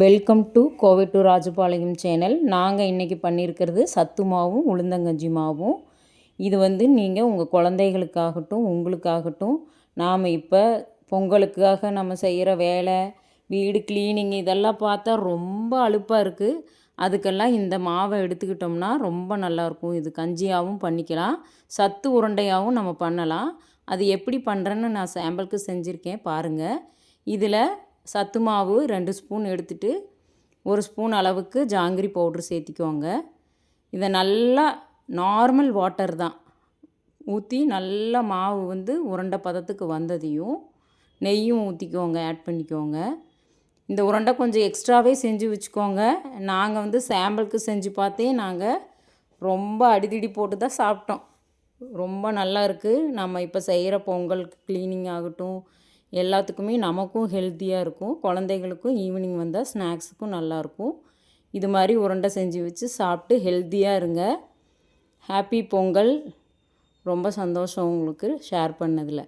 Welcome to Kovai to Rajapalayam channel. நாங்கள் இன்றைக்கி பண்ணியிருக்கிறது சத்து மாவும் உளுந்தங்கஞ்சி மாவும். இது நீங்கள் உங்கள் குழந்தைகளுக்காகட்டும் உங்களுக்காகட்டும் நாம் இப்போ பொங்கலுக்காக நம்ம செய்கிற வேலை, வீடு க்ளீனிங் இதெல்லாம் பார்த்தா ரொம்ப அலுப்பாக இருக்குது. அதுக்கெல்லாம் இந்த மாவை எடுத்துக்கிட்டோம்னா ரொம்ப நல்லாயிருக்கும். இது கஞ்சியாகவும் பண்ணிக்கலாம், சத்து உருண்டையாகவும் நம்ம பண்ணலாம். அது எப்படி பண்ணுறேன்னு நான் சாம்பிளுக்கு செஞ்சுருக்கேன் பாருங்கள். இதில் சத்து மாவு 2 ஸ்பூன் எடுத்துகிட்டு 1 ஸ்பூன் அளவுக்கு ஜாங்கிரி பவுட்ரு சேர்த்திக்கோங்க. இதை நல்லா நார்மல் வாட்டர் தான் ஊற்றி நல்லா மாவு உருண்டை பதத்துக்கு வந்ததையும் நெய்யும் ஊற்றிக்கோங்க, ஆட் பண்ணிக்கோங்க. இந்த உருண்டை கொஞ்சம் எக்ஸ்ட்ராவே செஞ்சு வச்சுக்கோங்க. நாங்கள் சாம்பிளுக்கு செஞ்சு பார்த்தே நாங்கள் ரொம்ப அடிதிடி போட்டு தான் சாப்பிட்டோம். ரொம்ப நல்லா இருக்குது. நம்ம இப்போ செய்கிற பொங்கலுக்கு க்ளீனிங் ஆகட்டும் எல்லாத்துக்குமே நமக்கும் ஹெல்த்தியாக இருக்கும். குழந்தைகளுக்கும் ஈவினிங் வந்தால் ஸ்நாக்ஸுக்கும் நல்லாயிருக்கும். இது மாதிரி உருண்டை செஞ்சு வச்சு சாப்பிட்டு ஹெல்த்தியாக இருங்க. ஹாப்பி பொங்கல். ரொம்ப சந்தோஷம் உங்களுக்கு ஷேர் பண்ணதில்.